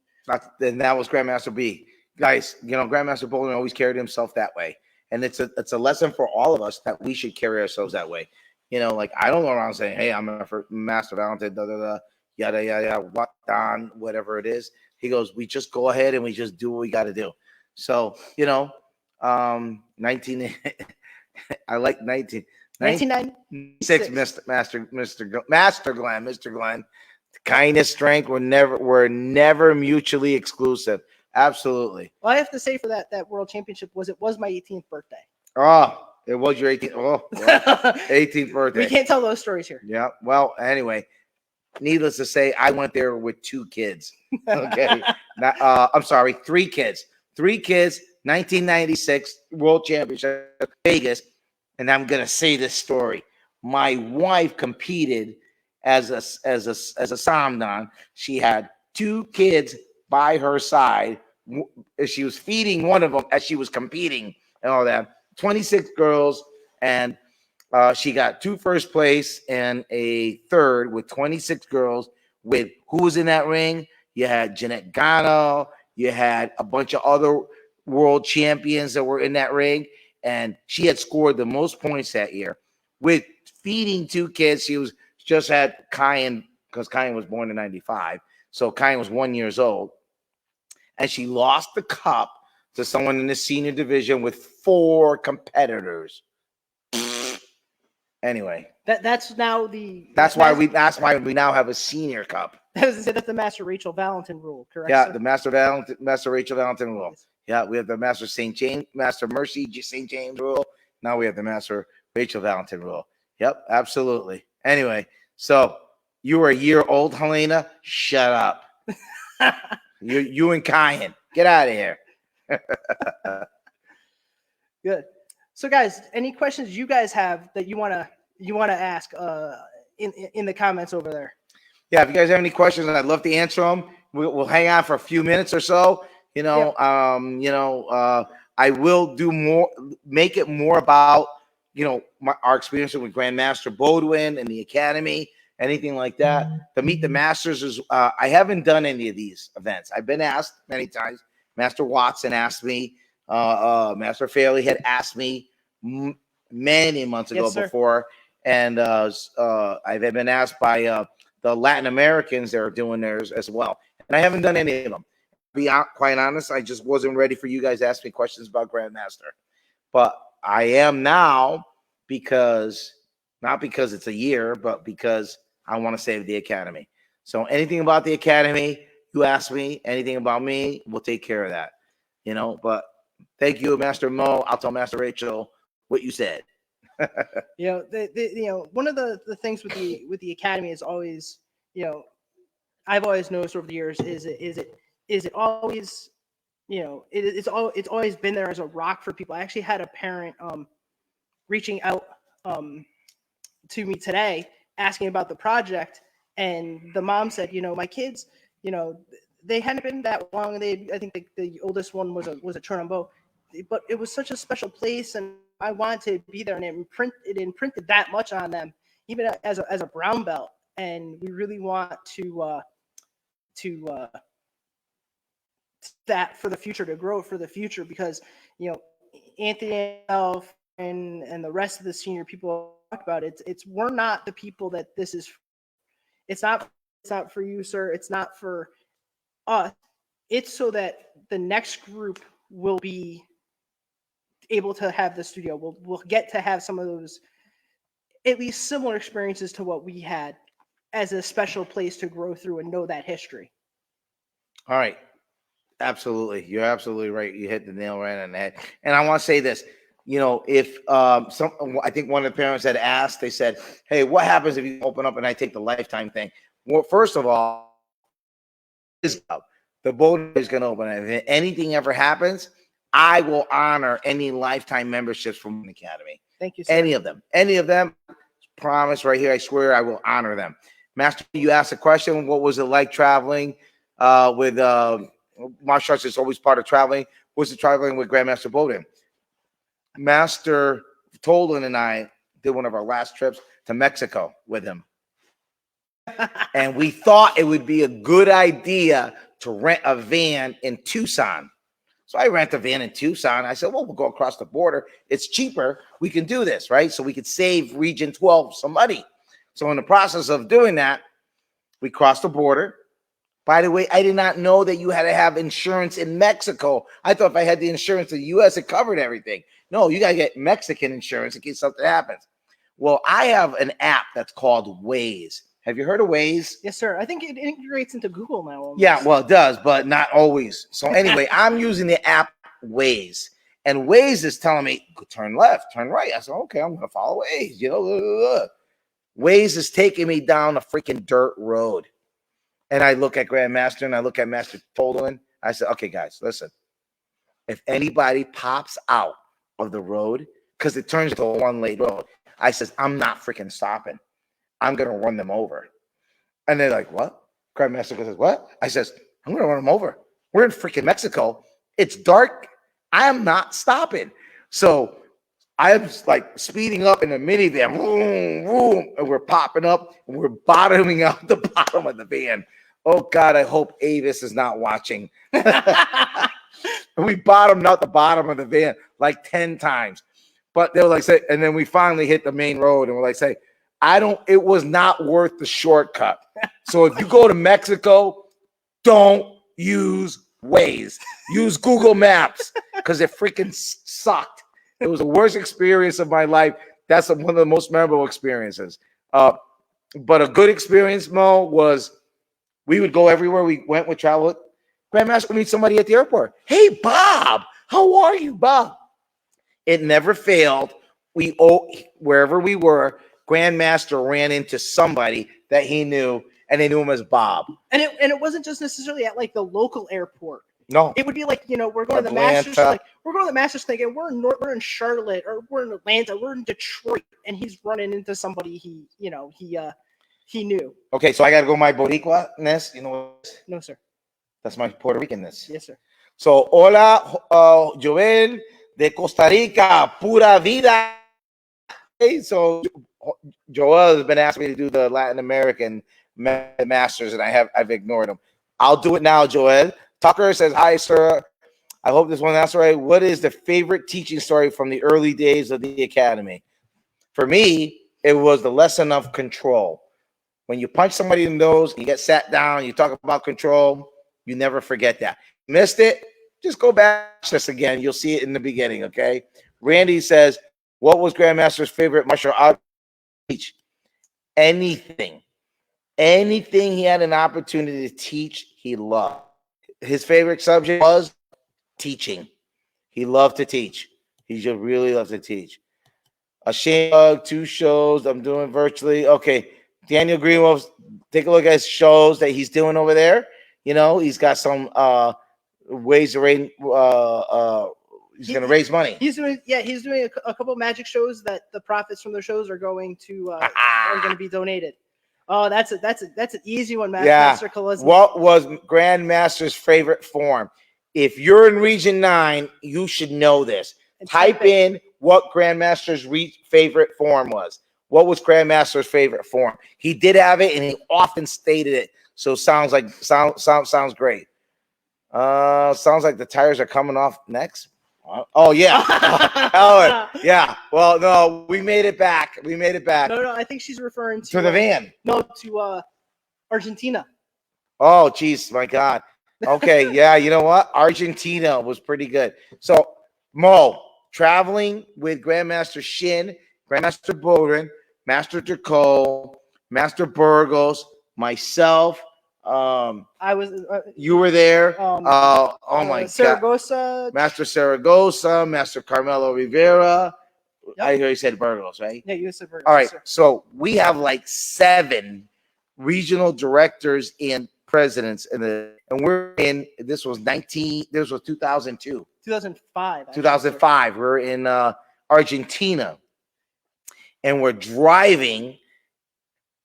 And that was Grandmaster B. Guys, Grandmaster Baldwin always carried himself that way. And it's a lesson for all of us that we should carry ourselves that way. Like I don't go around saying, "Hey, I'm a Master Valentin, yada yada, what on whatever it is." He goes, "We just go ahead and we just do what we got to do." So 1996, Master Glenn. Kindness, strength were never mutually exclusive. Absolutely. Well, I have to say for that world championship was my 18th birthday. Oh, it was your 18th. Oh, well, 18th birthday. We can't tell those stories here. Yeah. Well, anyway, needless to say, I went there with 2 kids. Okay. I'm sorry, 3 kids. 3 kids. 1996 World Championship, Vegas. And I'm gonna say this story. My wife competed as a Samdan. She had 2 kids by her side. She was feeding one of them as she was competing and all that. 26 girls, and she got 2 first place and a third with 26 girls. With who was in that ring? You had Jeanette Gano. You had a bunch of other world champions that were in that ring, and she had scored the most points that year with feeding 2 kids. She was just had Kyan, because Kyan was born in 95, so Kyan was 1 year old, and she lost the cup to someone in the senior division with 4 competitors. Anyway, that's now that's why we now have a senior cup. That's the Master Rachel Valentin rule, correct? Yeah, sir? the Master Rachel Valentin rule. Yeah, we have the Master St. James, Master Mercy St. James rule. Now we have the Master Rachel Valentin rule. Yep, absolutely. Anyway, so you were a year old, Helena. Shut up. you and Kyan, get out of here. Good. So, guys, any questions you guys have that you wanna ask in the comments over there? Yeah, if you guys have any questions, I'd love to answer them. We'll hang on for a few minutes or so. I will do more, make it more about our experience with Grandmaster Bodwin and the Academy, anything like that. The Meet the Masters is I haven't done any of these events. I've been asked many times. Master Watson asked me. Master Farrelly had asked me many months ago before, and I've been asked by the Latin Americans that are doing theirs as well, and I haven't done any of them. To be quite honest, I just wasn't ready for you guys to ask me questions about Grandmaster, but I am now, because not because it's a year, but because I want to save the Academy. So anything about the Academy, you ask me. Anything about me, we'll take care of that. But thank you, Master Mo. I'll tell Master Rachel what you said. One of the things with the Academy is always, I've always noticed over the years is it always, it's always been there as a rock for people. I actually had a parent reaching out to me today asking about the project, and the mom said, my kids, they hadn't been that long. I think the oldest one was a Turnhambo, but it was such a special place, and I wanted to be there, and it imprinted that much on them, even as a brown belt. And we really want to that for the future, to grow for the future, because Anthony and the rest of the senior people talk about it. It's we're not the people that this is. It's not for you, sir. It's not for us. It's so that the next group will be able to have the studio. We'll get to have some of those, at least similar experiences to what we had, as a special place to grow through and know that history. All right. Absolutely. You're absolutely right. You hit the nail right on the head. And I want to say this, if I think one of the parents had asked, they said, hey, what happens if you open up and I take the lifetime thing? Well, first of all, the boat is going to open. If anything ever happens, I will honor any lifetime memberships from the Academy. Thank you, sir. Any of them. Promise right here. I swear I will honor them. Master, you asked a question. What was it like traveling with martial arts? Is always part of traveling. Was it traveling with Grandmaster Bowden? Master Tolan and I did one of our last trips to Mexico with him. And we thought it would be a good idea to rent a van in Tucson. So I rent a van in Tucson. I said, well, we'll go across the border. It's cheaper. We can do this, right? So we could save Region 12 some money. So in the process of doing that, we crossed the border. By the way, I did not know that you had to have insurance in Mexico. I thought if I had the insurance in the U.S., it covered everything. No, you got to get Mexican insurance in case something happens. Well, I have an app that's called Waze. Have you heard of Waze? Yes, sir. I think it integrates into Google now. Almost. Yeah, well, it does, but not always. So anyway, I'm using the app Waze, and Waze is telling me, turn left, turn right. I said, okay, I'm going to follow Waze. Waze is taking me down a freaking dirt road. And I look at Grandmaster and I look at Master Tolan. I said, okay, guys, listen. If anybody pops out of the road, because it turns into a one-lane road, I says, I'm not freaking stopping. I'm going to run them over. And they're like, what? Grandmaster says, what? I says, I'm going to run him over. We're in freaking Mexico. It's dark. I am not stopping. So I'm like speeding up in a minivan, vroom, vroom, and we're popping up and we're bottoming out the bottom of the van. Oh God, I hope Avis is not watching. We bottomed out the bottom of the van like 10 times. But they were like, say, and then we finally hit the main road and we're like, say, it was not worth the shortcut. So if you go to Mexico, don't use Waze. Use Google Maps because it freaking sucked. It was the worst experience of my life. That's one of the most memorable experiences. But a good experience, Mo, was we would go everywhere we went with travel. Grandmaster would meet somebody at the airport. Hey, Bob, how are you, Bob? It never failed. Wherever we were, Grandmaster ran into somebody that he knew, and they knew him as Bob. And it wasn't just necessarily at like the local airport. No, it would be like, we're going to the Masters, we're going to the Masters thing, and we're in Charlotte, or we're in Atlanta, we're in Detroit, and he's running into somebody he knew. Okay, so I got to go my Boricua-ness. You know what? No, sir. That's my Puerto Rican-ness. Yes, sir. So, hola, Joel de Costa Rica, pura vida. Okay, so Joel has been asking me to do the Latin American Masters, and I've ignored him. I'll do it now, Joel. Tucker says, hi, sir. I hope this one that's right. What is the favorite teaching story from the early days of the academy? For me, it was the lesson of control. When you punch somebody in the nose, you get sat down, you talk about control, you never forget that. Missed it? Just go back to this again. You'll see it in the beginning, okay? Randy says, what was Grandmaster's favorite martial art teach? Anything. Anything he had an opportunity to teach, he loved. His favorite subject was teaching. He loved to teach. He just really loved to teach. A shame, 2 shows I'm doing virtually. Okay, Daniel Greenwolf, take a look at his shows that he's doing over there. He's got some ways to raise. He's going to raise money. He's doing a couple of magic shows that the profits from the shows are going to be donated. Oh, that's an easy one, Master Charisma. What was Grandmaster's favorite form? If you're in Region 9, you should know this. Type in what Grandmaster's favorite form was. What was Grandmaster's favorite form? He did have it, and he often stated it. So sounds great. Sounds like the tires are coming off next. Oh yeah. Oh yeah. Well, no, we made it back. No, I think she's referring to the van. No, to Argentina. Oh, geez, my God. Okay, yeah, you know what? Argentina was pretty good. So, Mo, traveling with Grandmaster Shin, Grandmaster Bowden, Master Jaco, Master Burgos, myself. I was. You were there. Oh my Saragossa, God. Master Saragossa, Master Carmelo Rivera. Yep. I hear you said Burgos, right? Yeah, you said Burgos. All right, so we have like 7 regional directors and presidents and we're in. This was 2002. 2005. 2005. We're in Argentina, and we're driving.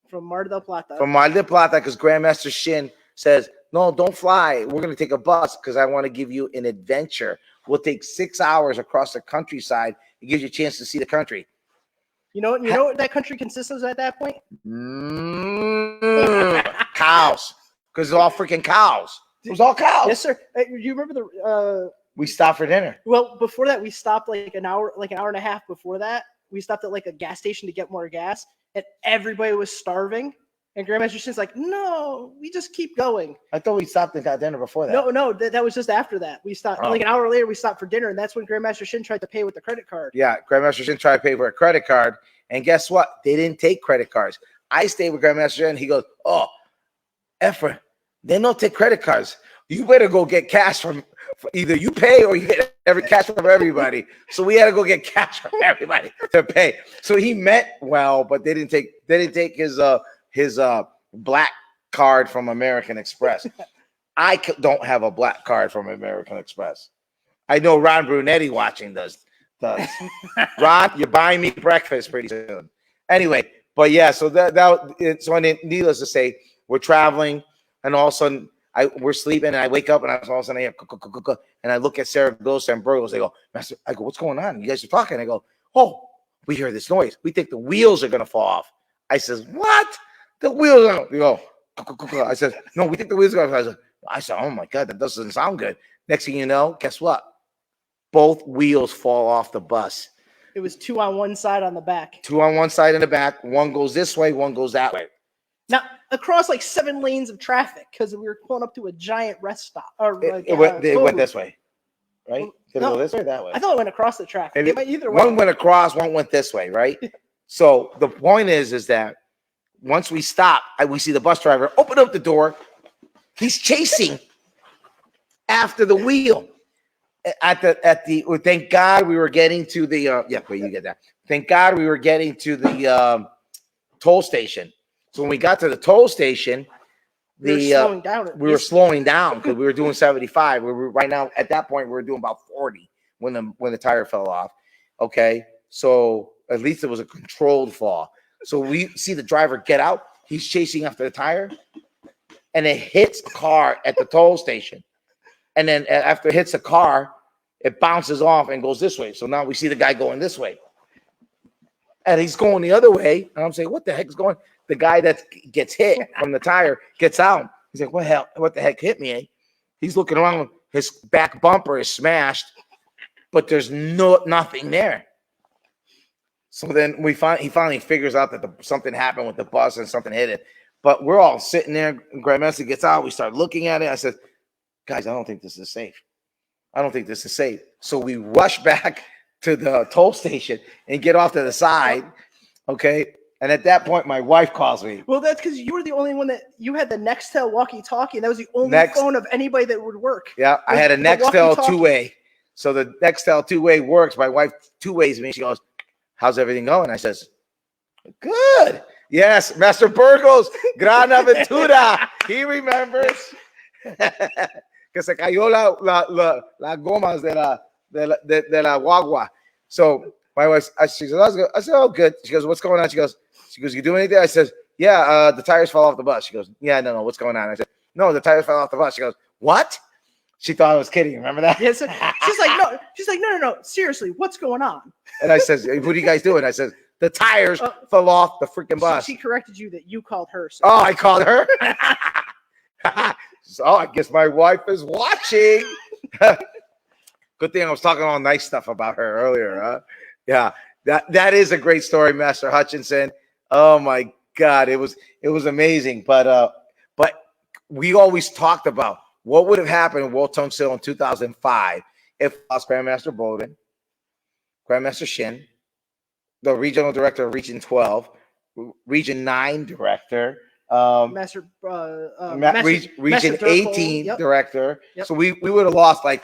From Mar del Plata, because Grandmaster Shin says, no, don't fly. We're going to take a bus because I want to give you an adventure. We'll take 6 hours across the countryside. It gives you a chance to see the country. You know what that country consists of at that point? Cows. Because it's all freaking cows. It was all cows. Yes, sir. You remember we stopped for dinner. Well, before that, we stopped like an hour and a half before that. We stopped at like a gas station to get more gas. And everybody was starving. And Grandmaster Shin's like, no, we just keep going. I thought we stopped and got dinner before that. No, that was just after that. We stopped like an hour later. We stopped for dinner, and that's when Grandmaster Shin tried to pay with the credit card. Yeah, Grandmaster Shin tried to pay for a credit card, and guess what? They didn't take credit cards. I stayed with Grandmaster Shin. He goes, "Oh, Efrain, they don't take credit cards. You better go get cash from either you pay or you get every cash from everybody." So we had to go get cash from everybody to pay. So he meant well, but they didn't take his black card from American Express. I don't have a black card from American Express. I know Ron Brunetti watching does. Ron, you're buying me breakfast pretty soon. Anyway, but yeah, so so needless to say, we're traveling. and all of a sudden we're sleeping, and I wake up, and all of a sudden I hear, and I look at Saragossa and Burgos. They go, Master. I go, what's going on? You guys are talking. I go, oh, we hear this noise. We think the wheels are gonna fall off. I says, what? The wheels are. You go. I said, no, we think the wheels are gonna fall. I said, oh my God, that doesn't sound good. Next thing you know, guess what? Both wheels fall off the bus. It was 2 on one side on the back. 2 on one side and the back. One goes this way, one goes that way. Now, across like 7 lanes of traffic because we were pulling up to a giant rest stop. It went this way, right? Did it go this way or that way? I thought it went across the traffic. Either way. One went across, one went this way, right? So the point is that once we stop, we see the bus driver open up the door. He's chasing after the wheel. Thank God we were getting to the you get that. Thank God we were getting to the toll station. So when we got to the toll station, we were slowing down because we were doing 75. We were right now at that point we were doing about 40 when the tire fell off. Okay, so at least it was a controlled fall. So we see the driver get out. He's chasing after the tire, and it hits a car at the toll station. And then after it hits a car, it bounces off and goes this way. So now we see the guy going this way. And he's going the other way. And I'm saying, what the heck is going? The guy that gets hit from the tire gets out. He's like, what the heck hit me? Eh? He's looking around. His back bumper is smashed, but there's nothing there. So then he finally figures out that something happened with the bus and something hit it. But we're all sitting there. Grandmaster gets out. We start looking at it. I said, guys, I don't think this is safe. I don't think this is safe. So we rush back to the toll station and get off to the side. Okay. And at that point, my wife calls me. Well, that's because you were the only one that you had the Nextel walkie-talkie, and that was the only phone of anybody that would work. Yeah, I had a Nextel two-way. So the Nextel two-way works. My wife two-ways me. She goes, how's everything going? I says, good. Yes, Master Burgos, Gran Aventura. He remembers. Que se cayó la gomas de la guagua. So my wife, she says, I said, oh, good. She goes, what's going on? She goes, you do anything? I says, yeah, the tires fell off the bus. She goes, yeah, no, what's going on? I said, no, the tires fell off the bus. She goes, what? She thought I was kidding. Remember that? Yes. She's like, no. Seriously, what's going on? And I says, what are you guys doing? I said, the tires fell off the freaking bus. She corrected you that you called her. So. Oh, I called her? So I guess my wife is watching. Good thing I was talking all nice stuff about her earlier, huh? Yeah, that is a great story, Master Hutchinson. Oh my God, it was amazing. But we always talked about what would have happened in World Tung Sil in 2005 if lost Grandmaster Bowden, Grandmaster Shin, the regional director of Region 12, Region 9 director, Region Master 18 director. Yep. So we would have lost like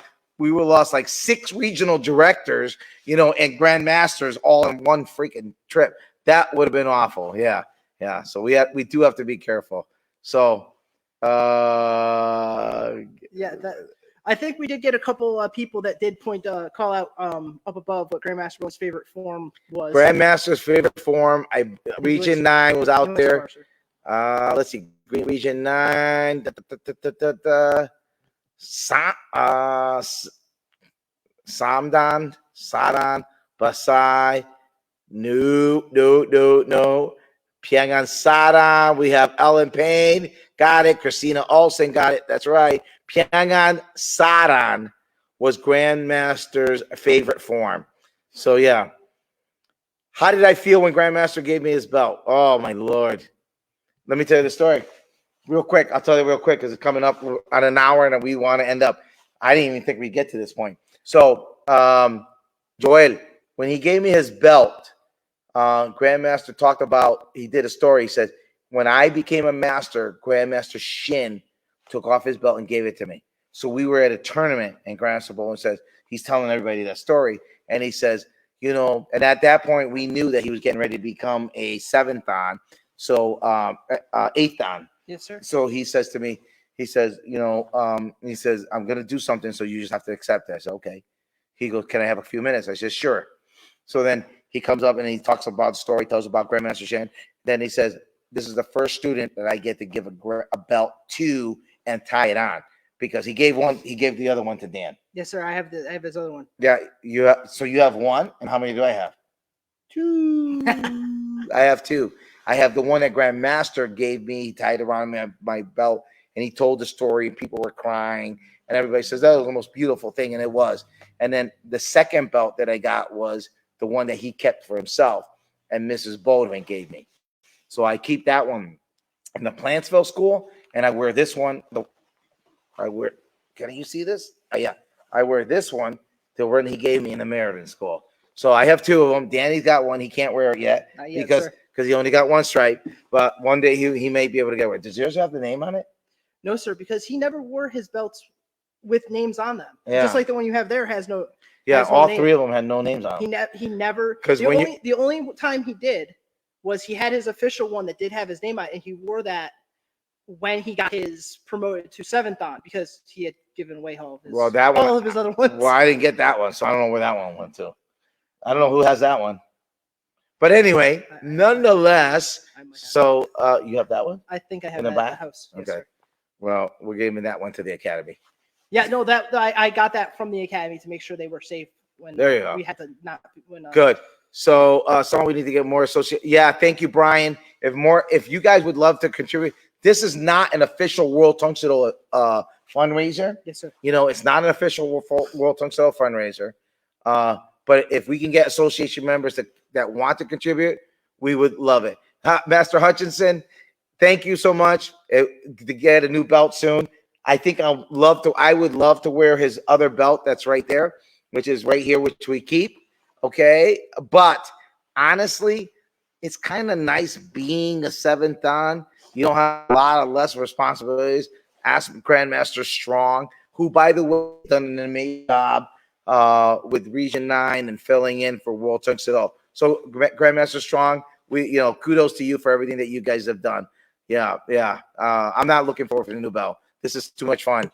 6 regional directors, and grandmasters all in one freaking trip. That would have been awful. Yeah. So we do have to be careful. So I think we did get a couple people that did call out up above what Grandmaster Bowden's favorite form was. Grandmaster's favorite form. Region 9 was out there. Let's see. Region 9. Samdan, Sadan, Basai. No. Pyongan Sadan. We have Ellen Payne. Got it. Christina Olsen. Got it. That's right. Pyongan Sadan was Grandmaster's favorite form. So, yeah. How did I feel when Grandmaster gave me his belt? Oh, my Lord. Let me tell you the story real quick. I'll tell you real quick because it's coming up on an hour and we want to end up. I didn't even think we'd get to this point. So, Joel, when he gave me his belt, Grandmaster talked about, he did a story. He said, when I became a master, Grandmaster Shin took off his belt and gave it to me. So we were at a tournament and Grandmaster Bowden says, he's telling everybody that story. And he says, and at that point we knew that he was getting ready to become a 7th Dan. So 8th Dan. Yes, sir. So he says to me, he says, I'm going to do something. So you just have to accept it. I said, okay. He goes, can I have a few minutes? I said, sure. So then he comes up and he talks about the story, tells about Grandmaster Shin. Then he says, this is the first student that I get to give a belt to and tie it on, because he gave the other one to Dan. Yes, sir. I have this other one. Yeah, so you have one, and how many do I have? Two. I have two. I have the one that Grandmaster gave me. He tied around my belt, and he told the story, and people were crying, and everybody says that was the most beautiful thing, and it was. And then the second belt that I got was the one that he kept for himself, and Mrs. Baldwin gave me. So I keep that one in the Plantsville school, and I wear this one. Can you see this? Yeah. I wear this one to when he gave me in the Meriden school. So I have two of them. Danny's got one. He can't wear it yet, because he only got one stripe. But one day he may be able to get it. Does yours have the name on it? No, sir, because he never wore his belts with names on them. Yeah. Just like the one you have there has no. Yeah, all three of them had no names on them. He never. Because the only time he did was he had his official one that did have his name on it, and he wore that when he got his promoted to 7th Dan, because he had given away all of his other ones. Well, I didn't get that one, so I don't know where that one went to. I don't know who has that one. But anyway, nonetheless, so you have that one? I think I have in the back? House. Okay. Yes, well, we're giving that one to the academy. Yeah, no, I got that from the academy to make sure they were safe when there you go. We had to not good. So someone we need to get more associate. Yeah, thank you, Brian. If you guys would love to contribute, this is not an official World Tang Soo Do fundraiser. Yes, sir. It's not an official World Tang Soo Do fundraiser. But if we can get association members that want to contribute, we would love it. Master Hutchinson, thank you so much to get a new belt soon. I think I would love to wear his other belt that's right there, which is right here, which we keep. Okay. But honestly, it's kind of nice being a 7th Dan. You don't have a lot of less responsibilities. Ask Grandmaster Strong, who, by the way, done an amazing job with Region 9 and filling in for World Tang Soo Do. So Grandmaster Strong, kudos to you for everything that you guys have done. Yeah. I'm not looking forward to the new belt. This is too much fun.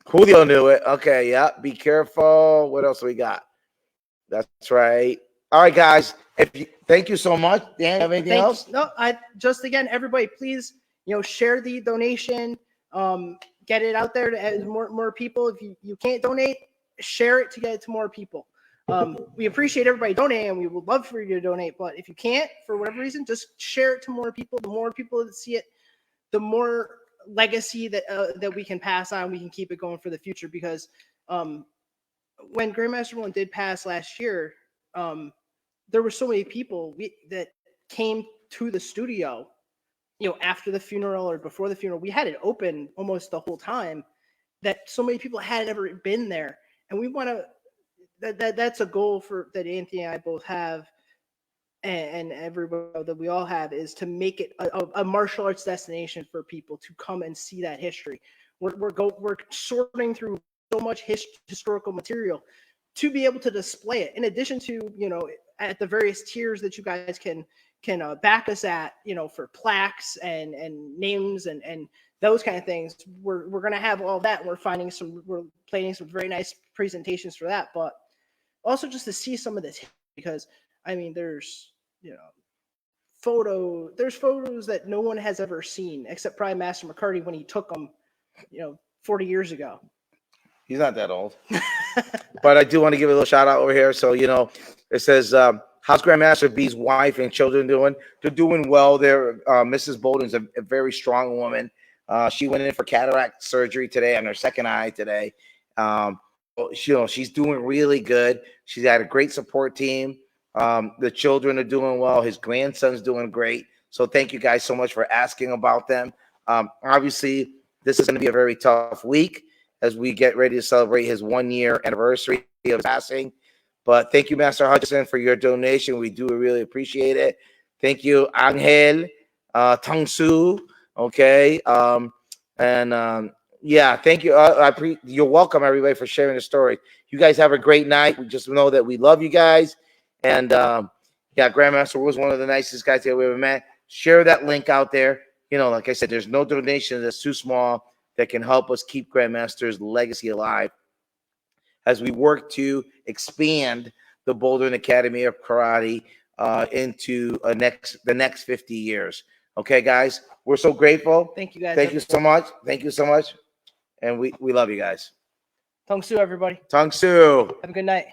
Julio knew it. Okay, yeah. Be careful. What else we got? That's right. All right, guys. Thank you so much. Dan, have anything else? No, again, everybody, please, share the donation. Get it out there to more people. If you can't donate, share it to get it to more people. We appreciate everybody donating, and we would love for you to donate. But if you can't, for whatever reason, just share it to more people. The more people that see it, the more legacy that we can pass on. We can keep it going for the future, because when Grandmaster One did pass last year, there were so many people that came to the studio, after the funeral or before the funeral. We had it open almost the whole time, that so many people hadn't ever been there. And we want to, that's a goal that Anthony and I both have, and everybody that we all have, is to make it a martial arts destination for people to come and see that history. We're sorting through so much historical material to be able to display it, in addition to, at the various tiers that you guys can back us at, for plaques and names and those kind of things. We're going to have all that. We're planning some very nice presentations for that, but also just to see some of this, because there's photos that no one has ever seen except probably Master McCarty when he took them 40 years ago. He's not that old. But I do want to give a little shout out over here. So, it says, how's Grandmaster B's wife and children doing? They're doing well. Mrs. Bolden's a very strong woman. She went in for cataract surgery today on her second eye today. She's doing really good. She's had a great support team. The children are doing well. His grandson's doing great. So thank you guys so much for asking about them. Obviously, this is going to be a very tough week as we get ready to celebrate his 1-year anniversary of passing. But thank you, Master Hutchinson, for your donation. We do really appreciate it. Thank you, Angel, Tang Soo. Okay. Yeah, thank you. You're welcome, everybody, for sharing the story. You guys have a great night. We just know that we love you guys. And Grandmaster was one of the nicest guys that we ever met. Share that link out there. Like I said, there's no donation that's too small that can help us keep Grandmaster's legacy alive as we work to expand the Bouldering Academy of Karate into the next 50 years. Okay, guys, we're so grateful. Thank you guys. Thank you so much. Thank you so much. And we love you guys. Tang Soo, everybody. Tang Soo. Have a good night.